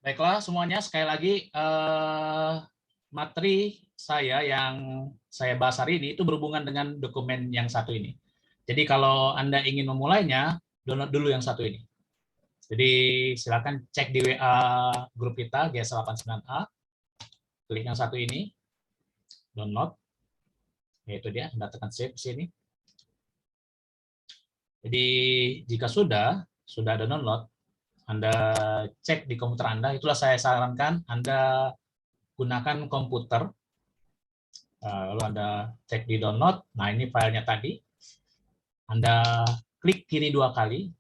Baiklah semuanya, sekali lagi materi saya yang saya bahas hari ini itu berhubungan dengan dokumen yang satu ini. Jadi kalau Anda ingin memulainya, download dulu yang satu ini. Jadi silakan cek di WA grup kita GS89A, klik yang satu ini, download, yaitu dia, Anda tekan save di sini. Jadi jika sudah ada download, Anda cek di komputer Anda, itulah saya sarankan Anda gunakan komputer, lalu Anda cek di download. Nah, ini filenya tadi. Anda klik kiri 2 kali.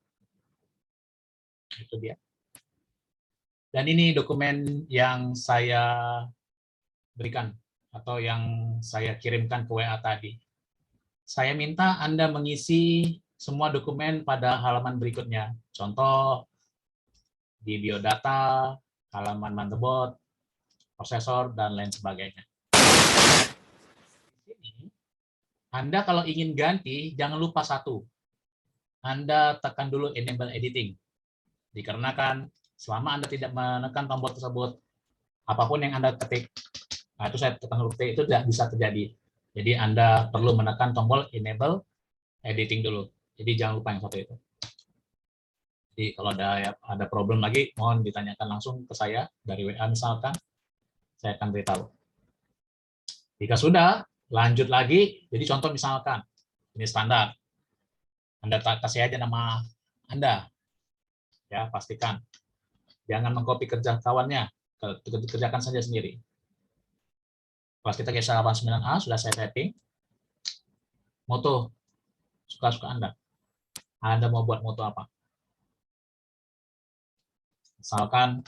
Itu dia. Dan ini dokumen yang saya berikan atau yang saya kirimkan ke WA tadi. Saya minta Anda mengisi semua dokumen pada halaman berikutnya. Contoh di biodata, halaman motherboard, prosesor, dan lain sebagainya. Anda kalau ingin ganti, jangan lupa satu. Anda tekan dulu enable editing. Dikarenakan selama Anda tidak menekan tombol tersebut, apapun yang Anda ketik, nah itu saya tekan huruf T, itu tidak bisa terjadi. Jadi Anda perlu menekan tombol enable editing dulu. Jadi jangan lupa yang satu itu. Jadi kalau ada problem lagi, mohon ditanyakan langsung ke saya dari WA misalkan, saya akan beritahu. Jika sudah, lanjut lagi. Jadi contoh misalkan, ini standar. Anda kasih aja nama Anda. Ya, pastikan. Jangan mengcopy kerja kawannya, kerjakan saja sendiri. Kelas kita GS 89A sudah saya setting. Moto, suka-suka Anda. Anda mau buat moto apa? Misalkan,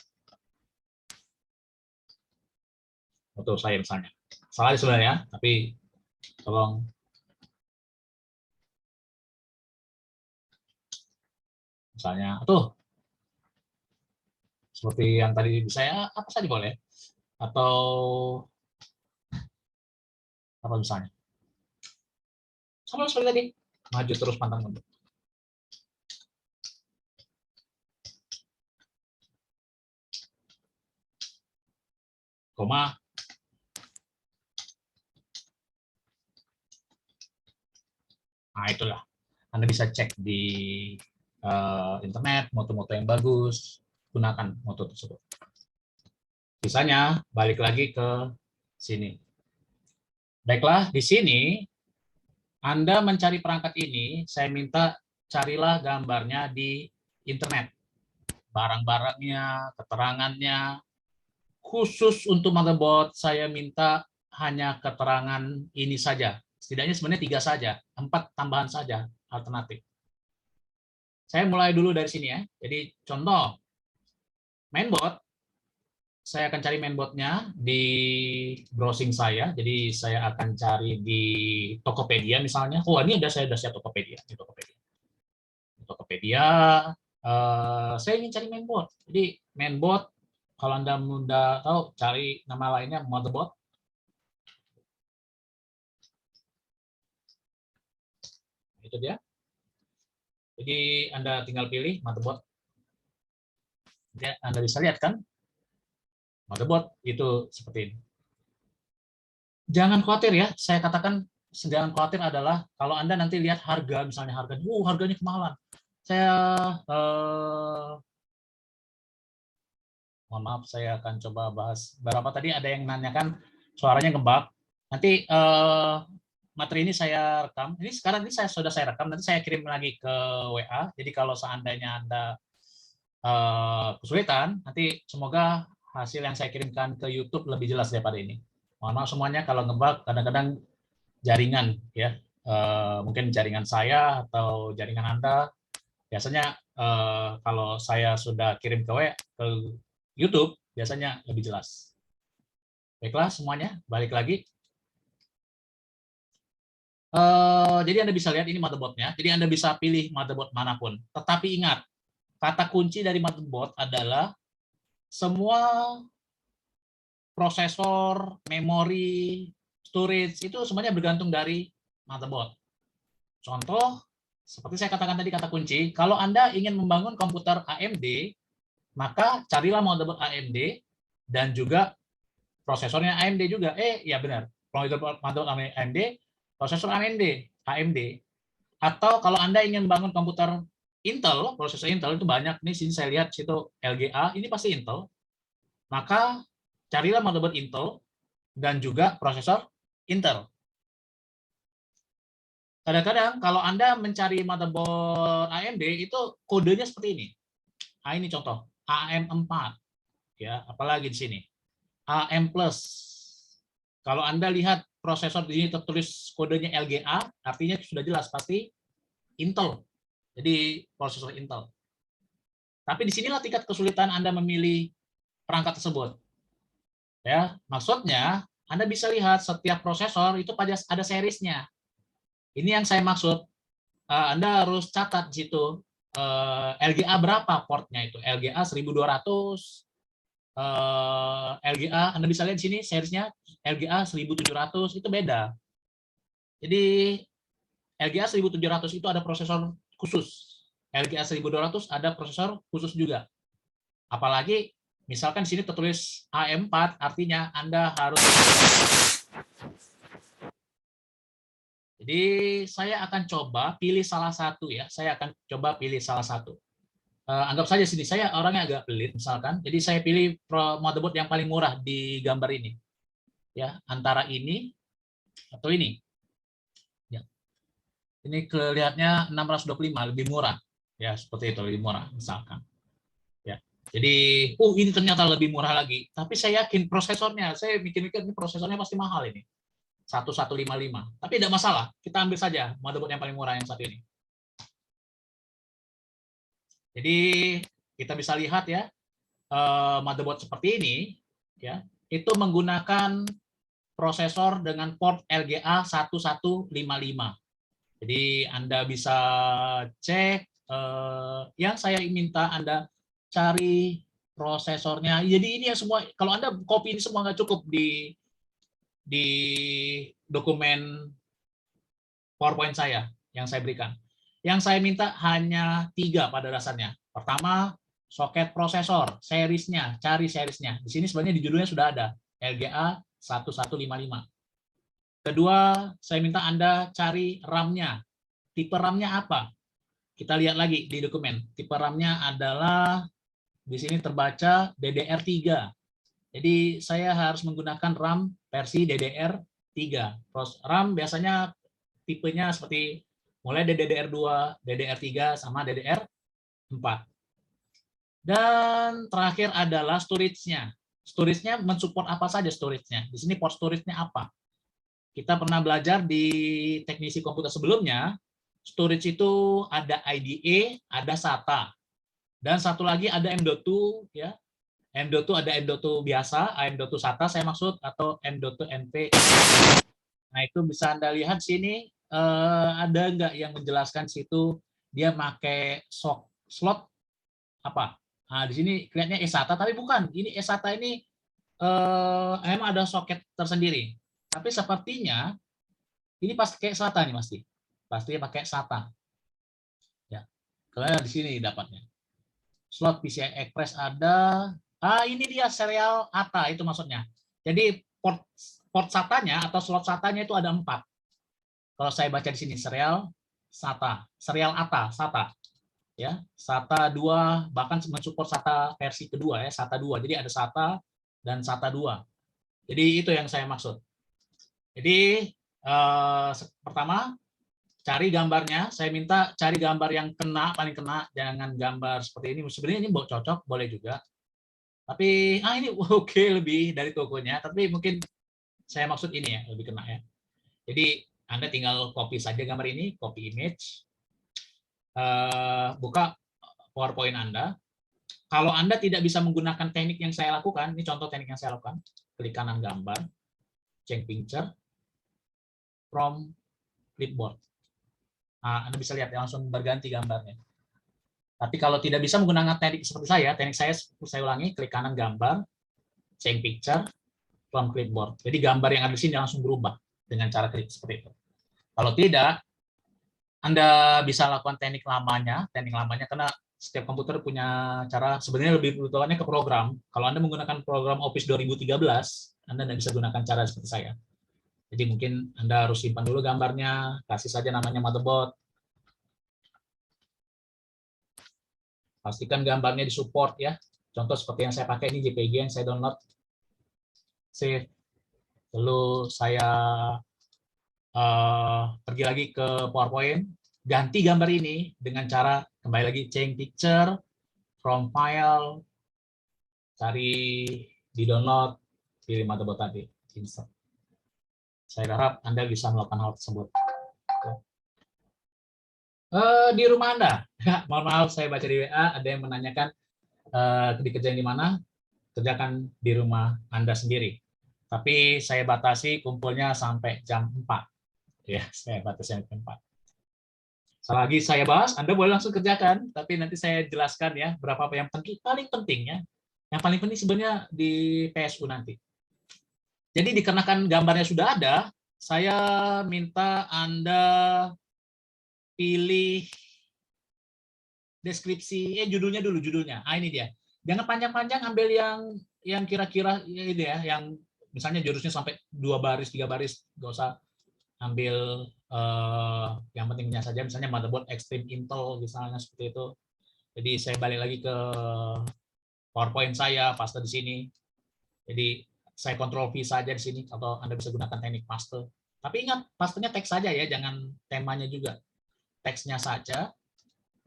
moto saya misalnya. Salah sebenarnya, tapi tolong misalnya, tuh, seperti yang tadi saya, apa saja boleh. Atau, apa misalnya. Sama seperti tadi, maju terus pantang mundur. Koma, nah itulah. Anda bisa cek di internet, moto-moto yang bagus, gunakan moto tersebut. Sisanya, balik lagi ke sini. Baiklah, di sini Anda mencari perangkat ini, saya minta carilah gambarnya di internet. Barang-barangnya, keterangannya. Khusus untuk motherboard, saya minta hanya keterangan ini saja. Setidaknya sebenarnya 3 saja, 4 tambahan saja alternatif. Saya mulai dulu dari sini ya. Jadi contoh, mainboard, saya akan cari mainboardnya di browsing saya. Jadi saya akan cari di Tokopedia misalnya. Oh ini saya sudah siap Tokopedia. Ini Tokopedia. Tokopedia, saya ingin cari mainboard. Jadi mainboard, kalau Anda mudah tahu, cari nama lainnya motherboard. Itu dia. Jadi Anda tinggal pilih motherboard. Anda bisa lihat kan, motherboard itu seperti ini. Jangan khawatir ya, saya katakan jangan khawatir adalah kalau Anda nanti lihat harga, misalnya harganya kemahalan. Saya mohon maaf, saya akan coba bahas berapa tadi ada yang nanyakan suaranya ngebug. Nanti materi ini saya rekam. Ini sekarang ini sudah saya rekam, nanti saya kirim lagi ke WA. Jadi kalau seandainya Anda kesulitan, nanti semoga hasil yang saya kirimkan ke YouTube lebih jelas daripada ini. Mohon maaf semuanya kalau ngebug, kadang-kadang jaringan ya, mungkin jaringan saya atau jaringan Anda. Biasanya kalau saya sudah kirim ke YouTube, biasanya lebih jelas. Baiklah semuanya, balik lagi. Jadi Anda bisa lihat ini motherboardnya. Jadi Anda bisa pilih motherboard manapun. Tetapi ingat, kata kunci dari motherboard adalah semua prosesor, memori, storage itu semuanya bergantung dari motherboard. Contoh, seperti saya katakan tadi kata kunci, kalau Anda ingin membangun komputer AMD, maka carilah motherboard AMD dan juga prosesornya AMD juga. Ya benar, motherboard AMD, prosesor AMD. Atau kalau Anda ingin bangun komputer Intel, prosesor Intel itu banyak nih, sini saya lihat situ LGA, ini pasti Intel. Maka carilah motherboard Intel dan juga prosesor Intel. Kadang-kadang kalau Anda mencari motherboard AMD itu kodenya seperti ini. Ini contoh AM4 ya, apalagi di sini AM+. Kalau Anda lihat prosesor di sini tertulis kodenya LGA, artinya sudah jelas pasti Intel. Jadi prosesor Intel. Tapi disinilah tingkat kesulitan Anda memilih perangkat tersebut. Ya, maksudnya Anda bisa lihat setiap prosesor itu ada seriesnya. Ini yang saya maksud. Anda harus catat di situ LGA berapa portnya itu. LGA 1200, LGA Anda bisa lihat di sini seriesnya LGA 1700 itu beda. Jadi LGA 1700 itu ada prosesor khusus. LGA 1200 ada prosesor khusus juga. Apalagi misalkan di sini tertulis AM4, artinya Anda harus. Jadi saya akan coba pilih salah satu ya. Saya akan coba pilih salah satu. Anggap saja sini saya orangnya agak pelit misalkan. Jadi saya pilih motherboard yang paling murah di gambar ini. Ya, antara ini atau ini. Ya. Ini kelihatannya 625 lebih murah. Ya, seperti itu lebih murah misalkan. Ya. Jadi, ini ternyata lebih murah lagi. Tapi saya yakin prosesornya, saya mikir-mikir ini prosesornya pasti mahal ini. 1155. Tapi tidak masalah, kita ambil saja motherboard yang paling murah yang satu ini. Jadi kita bisa lihat ya, motherboard seperti ini ya, itu menggunakan prosesor dengan port LGA 1155. Jadi Anda bisa cek, yang saya minta Anda cari prosesornya. Jadi ini ya semua, kalau Anda copy ini semua nggak cukup di dokumen PowerPoint saya yang saya berikan. Yang saya minta hanya 3 pada dasarnya. Pertama, soket prosesor, seriesnya, cari seriesnya. Di sini sebenarnya di judulnya sudah ada, LGA 1155. Kedua, saya minta Anda cari RAM-nya. Tipe RAM-nya apa? Kita lihat lagi di dokumen. Tipe RAM-nya adalah, di sini terbaca DDR3. Jadi saya harus menggunakan RAM versi DDR3. RAM biasanya tipenya seperti mulai dari DDR2, DDR3, sama DDR4. Dan terakhir adalah storage-nya. Storage-nya mensupport apa saja storage-nya. Di sini port storage-nya apa? Kita pernah belajar di teknisi komputer sebelumnya, storage itu ada IDE, ada SATA. Dan satu lagi ada M.2 ya. M.2 ada M.2 biasa, M.2 SATA saya maksud, atau M.2 NV. Nah, itu bisa Anda lihat sini, ada nggak yang menjelaskan situ dia pakai slot apa? Nah, di sini kelihatannya eSATA, tapi bukan. Ini eSATA ini emang ada soket tersendiri. Tapi sepertinya ini pakai SATA nih pasti. Pastinya pakai SATA. Ya. Kalian di sini dapatnya. Slot PCI Express ada. Ini dia serial ATA itu maksudnya. Jadi port SATA-nya atau slot SATA-nya itu ada 4. Kalau saya baca di sini serial SATA, serial ATA, SATA. Ya, SATA 2 bahkan mensupport SATA versi kedua ya, SATA 2. Jadi ada SATA dan SATA 2. Jadi itu yang saya maksud. Jadi pertama cari gambarnya, saya minta cari gambar yang kena, paling kena, jangan gambar seperti ini. Sebenarnya ini cocok, boleh juga. Tapi ini oke lebih dari tokonya, tapi mungkin saya maksud ini ya, lebih kena ya. Jadi Anda tinggal copy saja gambar ini, copy image, buka PowerPoint Anda. Kalau Anda tidak bisa menggunakan teknik yang saya lakukan, ini contoh teknik yang saya lakukan, klik kanan gambar, change picture, from clipboard. Nah, Anda bisa lihat ya, langsung berganti gambarnya. Tapi kalau tidak bisa menggunakan teknik seperti teknik saya ulangi, klik kanan gambar, change picture, from clipboard. Jadi gambar yang ada di sini langsung berubah dengan cara klik seperti itu. Kalau tidak, Anda bisa lakukan teknik lamanya karena setiap komputer punya cara, sebenarnya lebih kebutuhannya ke program. Kalau Anda menggunakan program Office 2013, Anda tidak bisa gunakan cara seperti saya. Jadi mungkin Anda harus simpan dulu gambarnya, kasih saja namanya motherboard. Pastikan gambarnya disupport ya. Contoh seperti yang saya pakai ini JPG yang saya download. Save. Lalu saya pergi lagi ke PowerPoint, ganti gambar ini dengan cara kembali lagi change picture, from file, cari di download, pilih motherboard tadi, insert. Saya harap Anda bisa melakukan hal tersebut. Di rumah Anda, mohon maaf saya baca di WA, ada yang menanyakan dikerjain di mana, kerjakan di rumah Anda sendiri. Tapi saya batasi kumpulnya sampai jam 4. Ya, saya batasi jam 4. Selagi saya bahas, Anda boleh langsung kerjakan, tapi nanti saya jelaskan ya berapa yang penting, paling pentingnya. Yang paling penting sebenarnya di PSU nanti. Jadi dikarenakan gambarnya sudah ada, saya minta Anda pilih deskripsi, judulnya dulu, judulnya. Ah, ini dia. Jangan panjang-panjang, ambil yang kira-kira ini ya, yang misalnya jurusnya sampai 2 baris, 3 baris, nggak usah ambil yang pentingnya saja, misalnya motherboard Extreme Intel, misalnya seperti itu. Jadi saya balik lagi ke PowerPoint saya, paste di sini. Jadi saya Ctrl V saja di sini, atau Anda bisa gunakan teknik paste. Tapi ingat, pastenya teks saja ya, jangan temanya juga. Teksnya saja.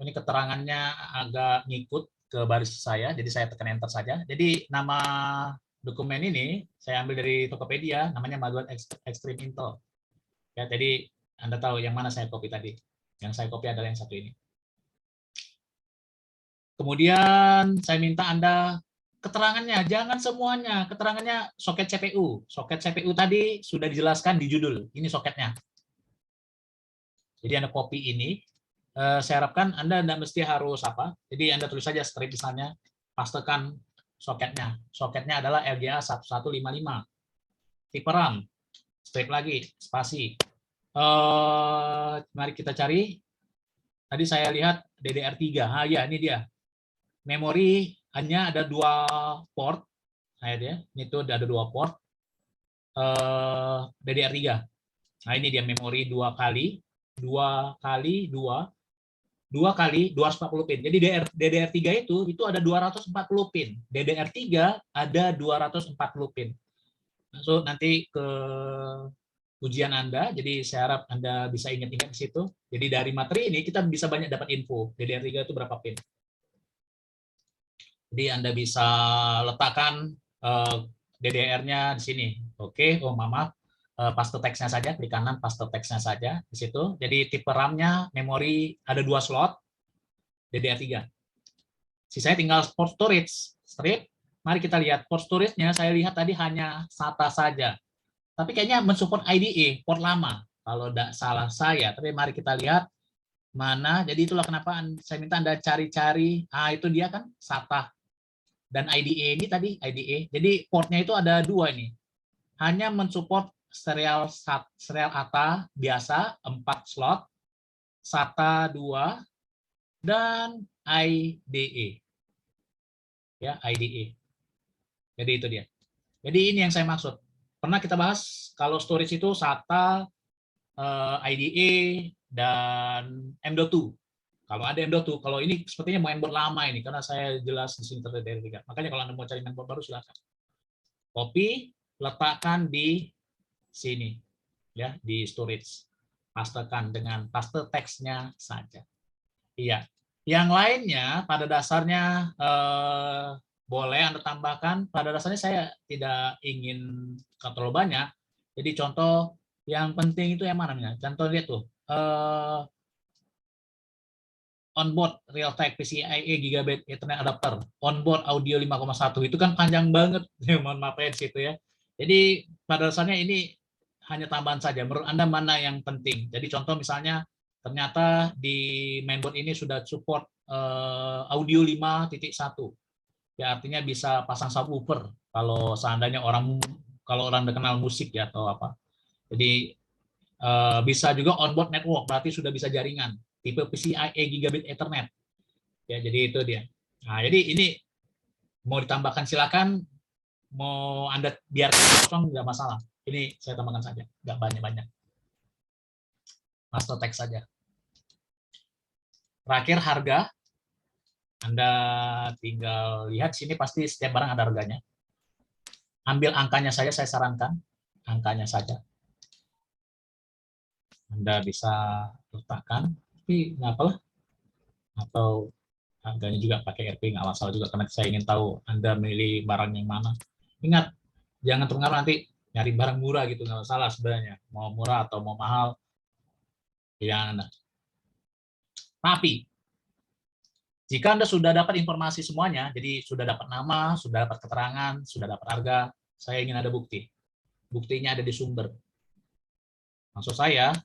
Ini keterangannya agak ngikut ke baris saya, jadi saya tekan enter saja. Jadi nama dokumen ini saya ambil dari Tokopedia, namanya motherboard Extreme Intel. Ya, jadi Anda tahu yang mana saya copy tadi. Yang saya copy adalah yang satu ini. Kemudian saya minta Anda keterangannya, jangan semuanya. Keterangannya soket CPU. Soket CPU tadi sudah dijelaskan di judul. Ini soketnya. Jadi Anda copy ini. Saya harapkan Anda tidak mesti harus apa. Jadi Anda tulis saja strip misalnya, pastekan soketnya. Soketnya adalah LGA 1155. Tipe RAM. Strip lagi, spasi. Mari kita cari. Tadi saya lihat DDR3. Ah ya, ini dia. Memori hanya ada 2 port. Nah, ya, ini tuh ada 2 port. DDR3. Nah, ini dia memori 2 kali 240 pin. Jadi DDR3 itu ada 240 pin. DDR3 ada 240 pin. Masuk nanti ke ujian Anda, jadi saya harap Anda bisa ingat-ingat di situ. Jadi dari materi ini kita bisa banyak dapat info. DDR3 itu berapa pin. Jadi Anda bisa letakkan DDR-nya di sini. Oke, maaf. Paste teksnya saja, klik kanan paste teksnya saja di situ. Jadi tipe RAM-nya memori ada 2 slot DDR3. Sisanya tinggal port storage strip. Mari kita lihat port storage-nya, saya lihat tadi hanya SATA saja. Tapi kayaknya mensupport IDE port lama kalau tidak salah saya. Tapi mari kita lihat mana. Jadi itulah kenapa saya minta Anda cari-cari. Ah, itu dia kan SATA dan IDE ini tadi IDE. Jadi portnya itu ada 2 ini. Hanya mensupport serial ATA biasa 4 slot, SATA 2 dan IDE. Ya, IDE. Jadi itu dia. Jadi ini yang saya maksud. Pernah kita bahas kalau storage itu SATA, IDE dan M.2. Kalau ada M.2, kalau ini sepertinya mau mainboard lama ini karena saya jelas di sini terdiri dari 3. Makanya kalau Anda mau cari mainboard baru silakan. Copy, letakkan di sini ya, di storage. Pastekan dengan paste teksnya saja. Iya. Yang lainnya pada dasarnya boleh Anda tambahkan. Pada dasarnya saya tidak ingin terlalu banyak. Jadi contoh yang penting itu yang mana? Contoh lihat tuh. Onboard Realtek PCIe Gigabit Ethernet adapter, onboard audio 5,1 itu kan panjang banget. Mohon maaf ya di situ ya. Jadi pada dasarnya ini hanya tambahan saja. Menurut Anda mana yang penting? Jadi contoh misalnya ternyata di mainboard ini sudah support audio 5.1. Ya artinya bisa pasang subwoofer kalau seandainya orang kenal musik ya atau apa. Jadi bisa juga onboard network, berarti sudah bisa jaringan tipe PCIe Gigabit Ethernet. Ya, jadi itu dia. Nah, jadi ini mau ditambahkan silakan, mau Anda biarkan kosong nggak masalah. Ini saya tambahkan saja, nggak banyak-banyak. Master text saja. Terakhir harga, Anda tinggal lihat sini pasti setiap barang ada harganya. Ambil angkanya saja, saya sarankan angkanya saja. Anda bisa letakkan, tapi nggak apalah. Atau harganya juga pakai RP, nggak masalah juga, karena saya ingin tahu Anda milih barang yang mana. Ingat, jangan terpengaruh nanti nyari barang murah gitu, nggak masalah sebenarnya. Mau murah atau mau mahal, pilihan Anda. Tapi, jika Anda sudah dapat informasi semuanya, jadi sudah dapat nama, sudah dapat keterangan, sudah dapat harga, saya ingin ada bukti. Buktinya ada di sumber. Maksud saya,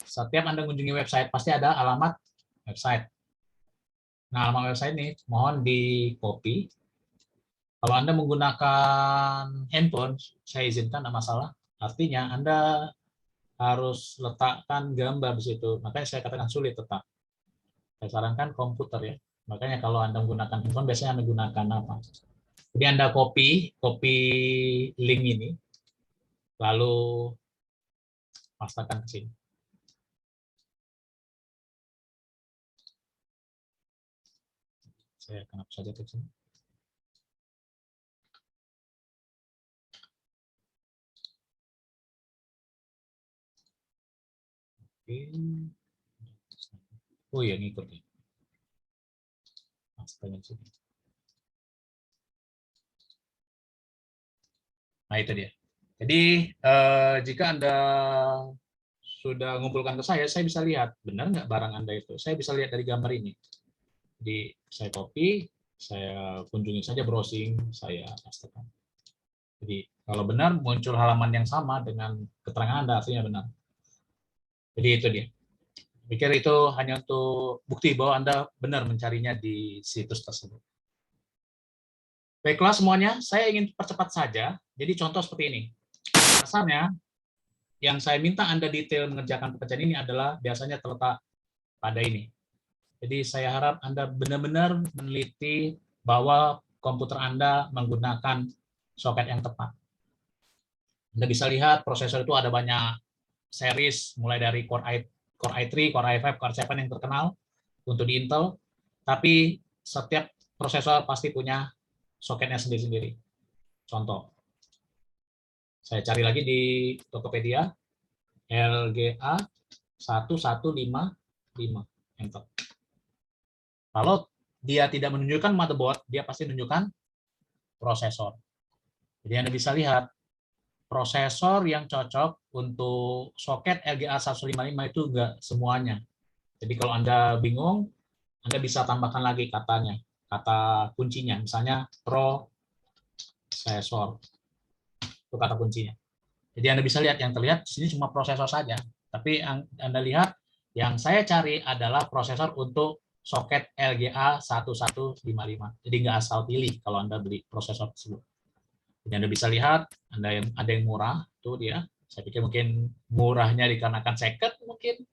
setiap Anda mengunjungi website, pasti ada alamat website. Nah, alamat website ini mohon di-copy. Kalau Anda menggunakan handphone, saya izinkan, tidak masalah. Artinya Anda harus letakkan gambar di situ. Makanya saya katakan sulit tetap. Saya sarankan komputer ya. Makanya kalau Anda menggunakan handphone, biasanya Anda menggunakan apa? Jadi Anda copy link ini, lalu pastakan ke sini. Saya akan hapus saja ke sini. Oke. Oh iya, ngikut ya. Pastanya di sini. Nah, itu dia. Jadi, jika Anda sudah mengumpulkan ke saya bisa lihat, benar nggak barang Anda itu. Saya bisa lihat dari gambar ini. Jadi, saya copy, saya kunjungi saja browsing, saya pastekan. Jadi, kalau benar muncul halaman yang sama dengan keterangan Anda, artinya benar. Jadi, itu dia. Pikir itu hanya untuk bukti bahwa Anda benar mencarinya di situs tersebut. Baiklah semuanya, saya ingin percepat saja. Jadi contoh seperti ini. Dasarnya, yang saya minta Anda detail mengerjakan pekerjaan ini adalah biasanya terletak pada ini. Jadi saya harap Anda benar-benar meneliti bahwa komputer Anda menggunakan soket yang tepat. Anda bisa lihat prosesor itu ada banyak series, mulai dari Core i3, Core i5, Core i7 yang terkenal untuk di Intel, tapi setiap prosesor pasti punya soketnya sendiri-sendiri. Contoh, saya cari lagi di Tokopedia, LGA 1155, enter. Kalau dia tidak menunjukkan motherboard, dia pasti menunjukkan prosesor. Jadi Anda bisa lihat, prosesor yang cocok untuk soket LGA 155 itu enggak semuanya. Jadi kalau Anda bingung, Anda bisa tambahkan lagi katanya, kata kuncinya, misalnya prosesor. Itu kata kuncinya. Jadi Anda bisa lihat, yang terlihat di sini cuma prosesor saja. Tapi Anda lihat, yang saya cari adalah prosesor untuk soket LGA 1155. Jadi nggak asal pilih kalau Anda beli prosesor tersebut. Jadi Anda bisa lihat, ada yang murah, tuh dia. Saya pikir mungkin murahnya dikarenakan second mungkin.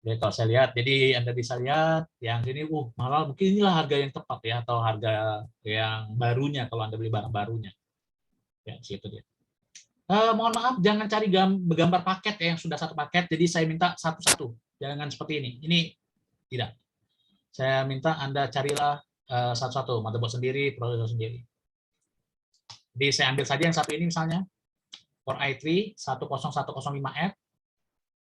Jadi kalau saya lihat, jadi Anda bisa lihat yang sini, malah mungkin inilah harga yang tepat ya, atau harga yang barunya kalau Anda beli barang barunya. Ya, situ dia. Mohon maaf, jangan cari gambar paket ya, yang sudah satu paket. Jadi saya minta satu-satu, jangan seperti ini. Ini tidak. Saya minta Anda carilah satu-satu, motherboard sendiri, prosesor sendiri. Jadi saya ambil saja yang satu ini misalnya, Core i3 10105F,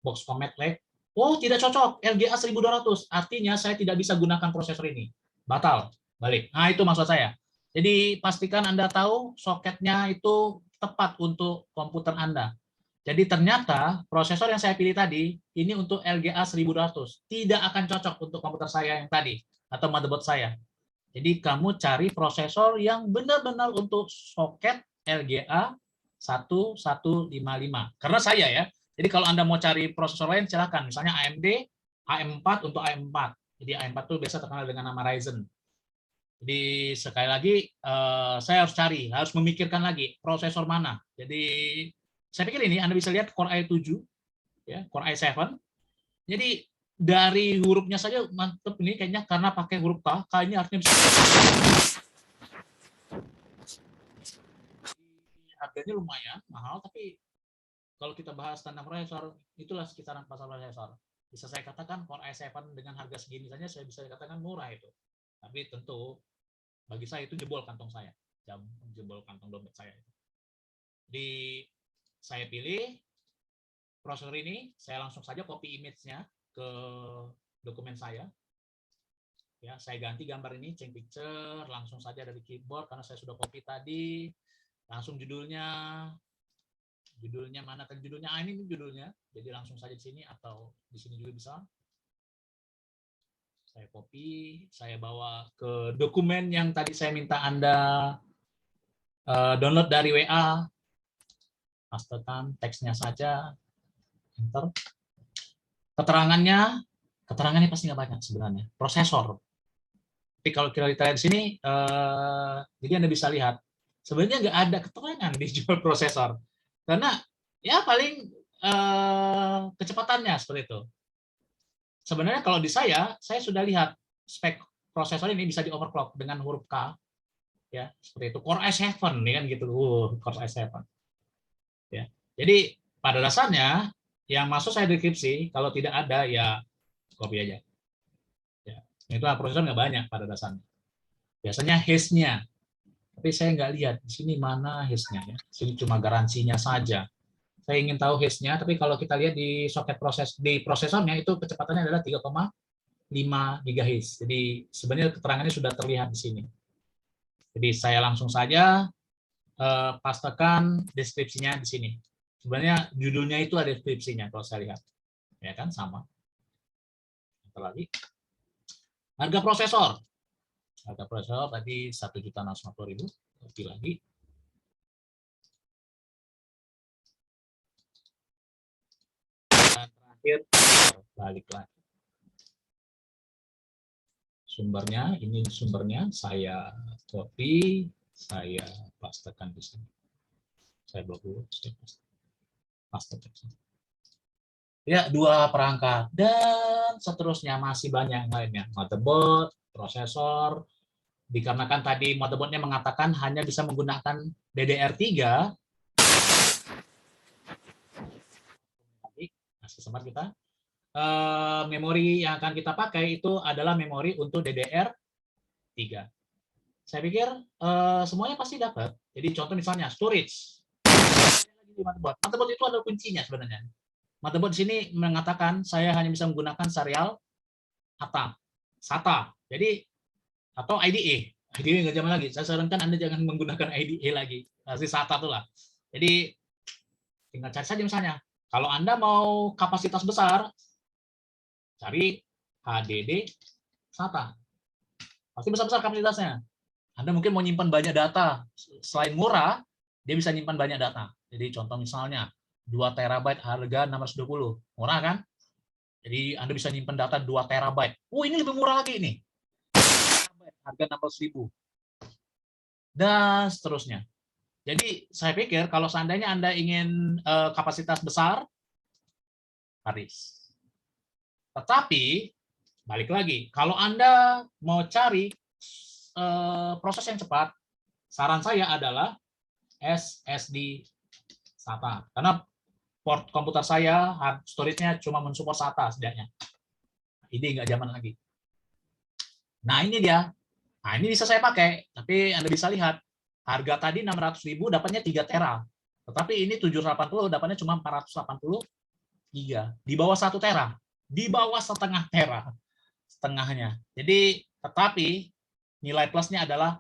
box Comet Lake. Oh, tidak cocok, LGA 1200. Artinya saya tidak bisa gunakan prosesor ini. Batal, balik. Nah, itu maksud saya. Jadi pastikan Anda tahu soketnya itu tepat untuk komputer Anda. Jadi ternyata prosesor yang saya pilih tadi, ini untuk LGA 1200. Tidak akan cocok untuk komputer saya yang tadi, atau motherboard saya. Jadi kamu cari prosesor yang benar-benar untuk soket LGA 1155. Karena saya ya, jadi kalau Anda mau cari prosesor lain, silakan. Misalnya AMD, AM4 untuk AM4. Jadi AM4 itu biasa terkenal dengan nama Ryzen. Jadi sekali lagi, saya harus cari, harus memikirkan lagi prosesor mana. Jadi saya pikir ini Anda bisa lihat Core i7, ya, Core i7. Jadi dari hurufnya saja mantep ini kayaknya, karena pakai huruf K, K ini artinya bisa. Harganya lumayan mahal, tapi kalau kita bahas tentang prosesor, itulah sekitaran pasar prosesor. Bisa saya katakan Core i7 dengan harga segini saja saya bisa katakan murah itu. Tapi tentu bagi saya itu jebol kantong saya, jebol kantong dompet saya. Jadi saya pilih prosesor ini, saya langsung saja copy image-nya ke dokumen saya. Ya, saya ganti gambar ini, change picture, langsung saja dari keyboard karena saya sudah copy tadi. Langsung judulnya mana tadi judulnya? Ini judulnya. Jadi langsung saja di sini atau di sini juga bisa. Saya copy, saya bawa ke dokumen yang tadi saya minta Anda download dari WA. Pastekan teksnya saja. Enter. Keterangannya pasti nggak banyak sebenarnya. Prosesor. Tapi kalau kita lihat di sini, jadi Anda bisa lihat, sebenarnya nggak ada keterangan di jual prosesor. Karena ya paling kecepatannya seperti itu. Sebenarnya kalau di saya sudah lihat spek prosesor ini bisa di overclock dengan huruf K, ya seperti itu. Core i7, nih kan gitu, Core i7. Ya, jadi pada dasarnya yang masuk saya deskripsi, kalau tidak ada ya copy aja. Ya, itu prosesor nggak banyak pada dasarnya. Biasanya hash-nya, tapi saya nggak lihat di sini mana hash-nya. Ya. Di sini cuma garansinya saja. Saya ingin tahu hash-nya, tapi kalau kita lihat di soket di prosesornya itu kecepatannya adalah 3,5 GHz. Jadi sebenarnya keterangannya sudah terlihat di sini. Jadi saya langsung saja pastekan deskripsinya di sini. Sebenarnya judulnya itu ada deskripsinya kalau saya lihat. Ya kan sama. Lagi. Harga prosesor. Harga prosesor tadi 1.650.000. Lebih lagi. Dan terakhir balik lagi. Sumbernya, ini sumbernya saya copy, saya pastekan di sini. Saya blok dulu, saya pastekan. Ya, 2 perangkat dan seterusnya masih banyak lainnya. Motherboard, prosesor. Dikarenakan tadi motherboardnya mengatakan hanya bisa menggunakan DDR3. Masih sempat kita. Memori yang akan kita pakai itu adalah memori untuk DDR3. Saya pikir semuanya pasti dapat. Jadi contoh misalnya storage. Motherboard itu ada kuncinya sebenarnya. Motherboard di sini mengatakan saya hanya bisa menggunakan serial SATA. Jadi atau IDE. IDE nggak zaman lagi. Saya sarankan Anda jangan menggunakan IDE lagi. Masih SATA tuh lah. Jadi tinggal cari saja misalnya. Kalau Anda mau kapasitas besar, cari HDD SATA. Pasti besar-besar kapasitasnya. Anda mungkin mau nyimpan banyak data. Selain murah, dia bisa nyimpan banyak data. Jadi contoh misalnya 2 TB harga 620. Murah kan? Jadi Anda bisa nyimpan data 2 TB. Ini lebih murah lagi nih. Harga 600.000. Dan seterusnya. Jadi saya pikir kalau seandainya Anda ingin kapasitas besar, Haris. Tetapi balik lagi, kalau Anda mau cari proses yang cepat, saran saya adalah SSD SATA. Karena port komputer saya, hard storage-nya cuma mensupport SATA setidaknya. Ini nggak zaman lagi. Nah ini dia. Nah ini bisa saya pakai, tapi Anda bisa lihat, harga tadi 600.000 dapatnya 3 tera. Tetapi ini 780 dapatnya cuma 480 giga. Di bawah 1 tera. Di bawah setengah tera. Setengahnya. Jadi, tetapi nilai plusnya adalah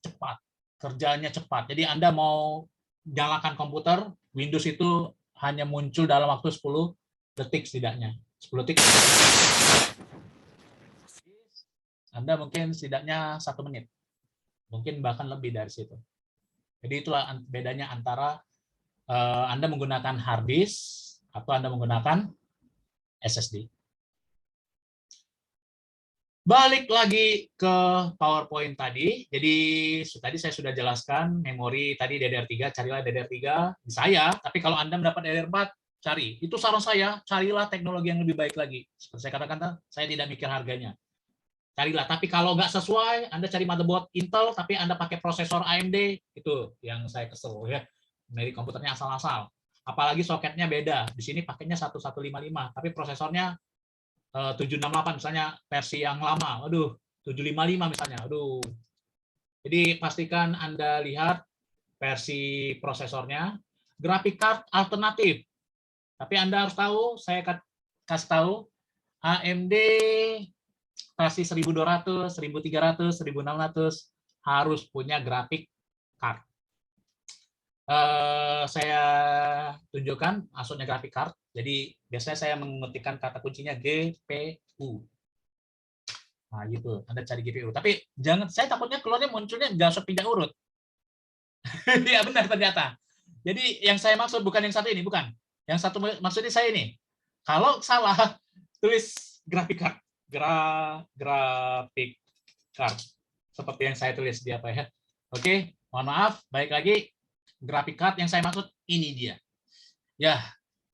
cepat. Kerjanya cepat. Jadi Anda mau nyalakan komputer, Windows itu hanya muncul dalam waktu 10 detik setidaknya. 10 detik. Anda mungkin setidaknya 1 menit. Mungkin bahkan lebih dari situ. Jadi itulah bedanya antara Anda menggunakan hard disk atau Anda menggunakan SSD. Balik lagi ke PowerPoint tadi. Jadi tadi saya sudah jelaskan memori tadi DDR3, carilah DDR3 di saya, tapi kalau Anda mendapat DDR4 cari. Itu saran saya, carilah teknologi yang lebih baik lagi. Seperti saya katakan, saya tidak mikir harganya. Carilah, tapi kalau nggak sesuai, Anda cari motherboard Intel, tapi Anda pakai prosesor AMD, itu yang saya kesel ya. Dari komputernya asal-asal. Apalagi soketnya beda. Di sini pakainya 1155, tapi prosesornya 768 misalnya versi yang lama. Aduh, 755 misalnya. Aduh. Jadi pastikan Anda lihat versi prosesornya, graphic card alternatif. Tapi Anda harus tahu, saya kasih tahu, AMD versi 1200, 1300, 1600 harus punya graphic card. Saya tunjukkan maksudnya graphic card. Jadi biasanya saya mengetikkan kata kuncinya GPU. Nah gitu, Anda cari GPU. Tapi jangan, saya takutnya keluarnya munculnya nggak pindah urut. Iya benar ternyata. Jadi yang saya maksud bukan yang satu ini, bukan. Yang satu maksudnya saya ini. Kalau salah, tulis graphic card. Graphic card. Seperti yang saya tulis di apa ya. Oke, mohon maaf. Baik lagi, graphic card yang saya maksud ini dia. Ya,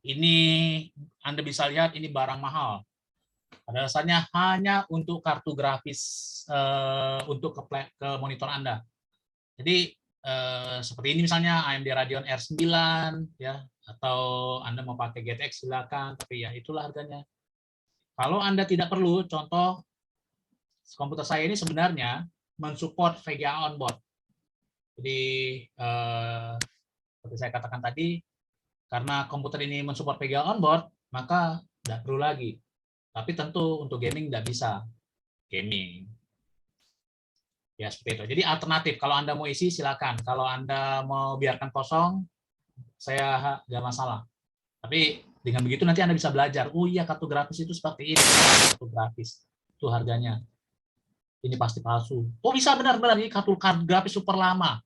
ini Anda bisa lihat ini barang mahal. Pada dasarnya hanya untuk kartu grafis untuk ke monitor Anda. Jadi seperti ini misalnya AMD Radeon R9 ya, atau Anda mau pakai GTX silakan, tapi ya itulah harganya. Kalau Anda tidak perlu, contoh komputer saya ini sebenarnya mensupport VGA onboard. Jadi seperti saya katakan tadi, karena komputer ini mensupport VGA onboard, maka tidak perlu lagi. Tapi tentu untuk gaming tidak bisa. Gaming. Ya seperti itu. Jadi alternatif, kalau Anda mau isi silakan. Kalau Anda mau biarkan kosong, saya nggak masalah. Tapi dengan begitu nanti Anda bisa belajar. Oh iya, kartu grafis itu seperti ini. Kartu grafis itu harganya. Ini pasti palsu. Oh bisa benar-benar ini kartu grafis super lama.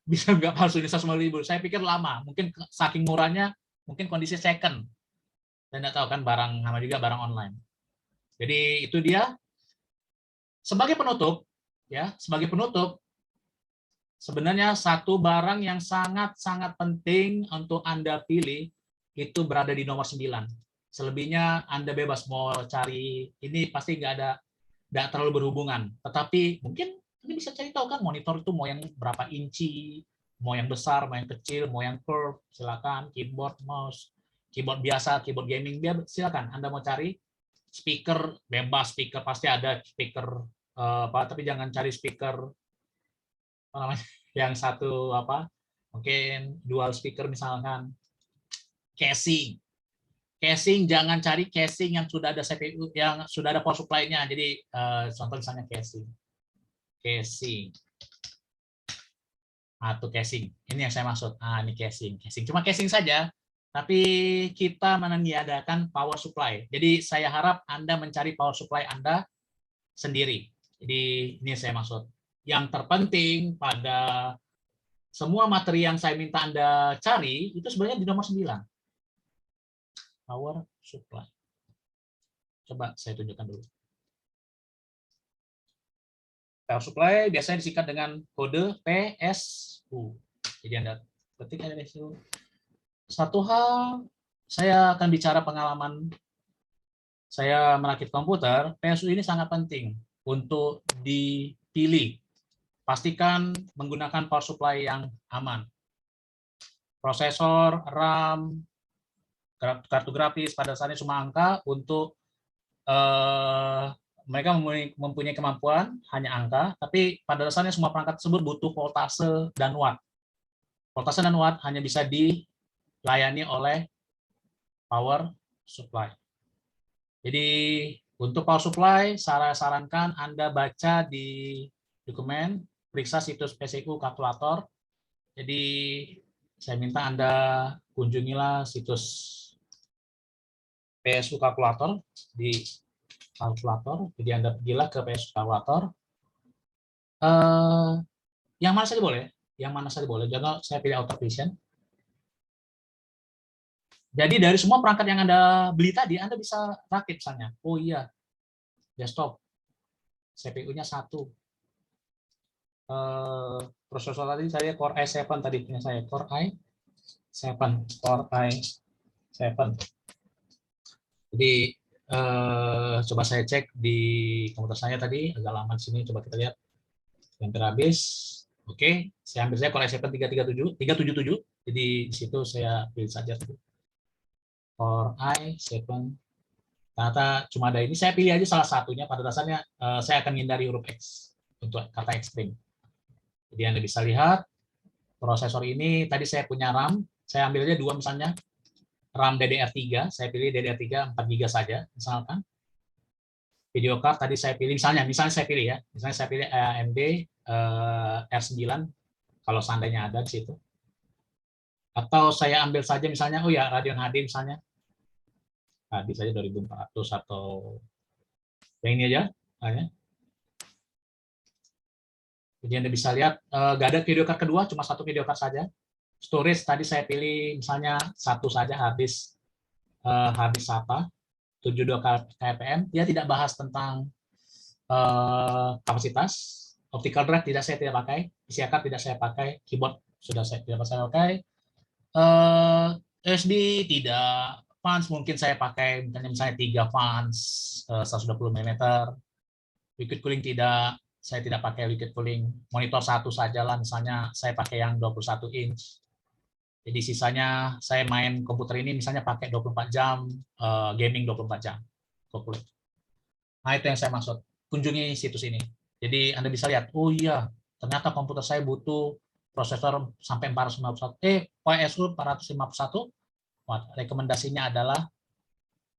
Bisa nggak palsu ini 150.000. Saya pikir lama. Mungkin saking murahnya, mungkin kondisi second. Dan nggak tahu kan barang nama juga barang online. Jadi itu dia. Sebagai penutup, ya sebagai penutup, sebenarnya satu barang yang sangat-sangat penting untuk Anda pilih itu berada di nomor 9. Selebihnya Anda bebas mau cari, ini pasti nggak terlalu berhubungan. Tetapi mungkin Anda bisa cari tahu kan monitor itu mau yang berapa inci, mau yang besar, mau yang kecil, mau yang curve, silakan. Keyboard, mouse, keyboard biasa, keyboard gaming, silakan. Anda mau cari speaker, bebas speaker pasti ada speaker tapi jangan cari speaker apa namanya yang satu apa mungkin dual speaker misalkan. Casing jangan cari casing yang sudah ada CPU yang sudah ada power supply-nya. Jadi contoh misalnya casing atau casing ini yang saya maksud. Ini casing cuma casing saja, tapi kita meniadakan power supply. Jadi saya harap Anda mencari power supply Anda sendiri. Jadi ini saya maksud. Yang terpenting pada semua materi yang saya minta Anda cari itu sebenarnya di nomor 9. Power supply. Coba saya tunjukkan dulu. Power supply biasanya disingkat dengan kode PSU. Jadi Anda ketik ada PSU. Satu hal, saya akan bicara pengalaman saya merakit komputer. PSU ini sangat penting untuk dipilih. Pastikan menggunakan power supply yang aman. Prosesor, RAM, kartu grafis pada dasarnya cuma angka. Untuk mereka mempunyai kemampuan hanya angka, tapi pada dasarnya semua perangkat tersebut butuh voltase dan watt. Voltase dan watt hanya bisa dilayani oleh power supply. Jadi untuk power supply, saya sarankan Anda baca di dokumen, periksa situs PSU kalkulator. Jadi saya minta Anda kunjungilah situs PSU kalkulator di kalkulator. Jadi Anda pergilah ke PSU kalkulator. Yang mana saja boleh, Jangan saya pilih Auto Vision. Jadi dari semua perangkat yang Anda beli tadi, Anda bisa rakit misalnya. Oh iya, desktop, CPU-nya 1. Prosesor tadi saya Core i7 tadi punya saya, Core i7. 7. Jadi coba saya cek di komputer saya tadi, agak lama di sini, coba kita lihat. Hampir habis. Oke, saya ambil saya Core i7 377. Jadi di situ saya pilih saja Core i7. Ternyata cuma ada ini, saya pilih aja salah satunya. Pada dasarnya saya akan hindari huruf X untuk kata ekstrim. Jadi Anda bisa lihat prosesor ini tadi saya punya RAM, saya ambil aja 2 misalnya. RAM DDR3, saya pilih DDR3 4 GB saja misalkan. Video card tadi saya pilih misalnya saya pilih ya. Misalnya saya pilih AMD R9 kalau seandainya ada di situ. Atau saya ambil saja misalnya oh ya Radeon HD misalnya. HD saja 2400 atau yang ini aja. Jadi Anda bisa lihat nggak ada video card kedua, cuma satu video card saja. Storage tadi saya pilih misalnya satu saja habis apa 72 kpm. Dia tidak bahas tentang kapasitas. Optical drive saya tidak pakai, PCI card tidak saya pakai, keyboard sudah saya tidak saya pakai. USB tidak, fans mungkin saya pakai misalnya 3 fans 120 mm. Liquid cooling tidak, saya tidak pakai liquid cooling. Monitor satu saja lah, misalnya saya pakai yang 21 inch. Jadi sisanya saya main komputer ini misalnya pakai 24 jam, gaming 24 jam. Nah itu yang saya maksud, kunjungi situs ini. Jadi Anda bisa lihat, oh iya, ternyata komputer saya butuh prosesor sampai 451, PSU 451, rekomendasinya adalah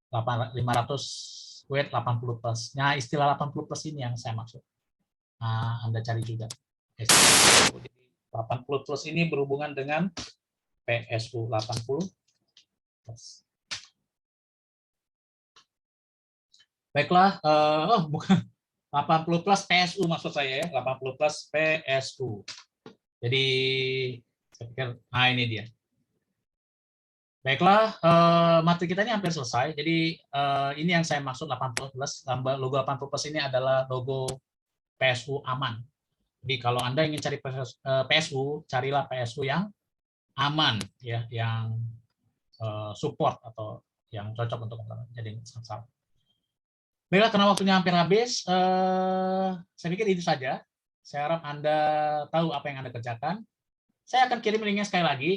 500 W 80 plus. Nah istilah 80 plus ini yang saya maksud. Nah, Anda cari juga. 80 plus ini berhubungan dengan PSU 80 plus. Baiklah, bukan 80 plus PSU maksud saya ya, 80 plus PSU. Jadi saya pikir, nah ini dia. Baiklah, materi kita ini hampir selesai. Jadi ini yang saya maksud 80 plus. Logo 80 plus ini adalah logo PSU aman. Jadi kalau Anda ingin cari PSU, carilah PSU yang aman, ya, yang support atau yang cocok untuk komputer. Jadi salah. Baiklah, karena waktunya hampir habis, saya pikir itu saja. Saya harap Anda tahu apa yang Anda kerjakan. Saya akan kirim linknya sekali lagi.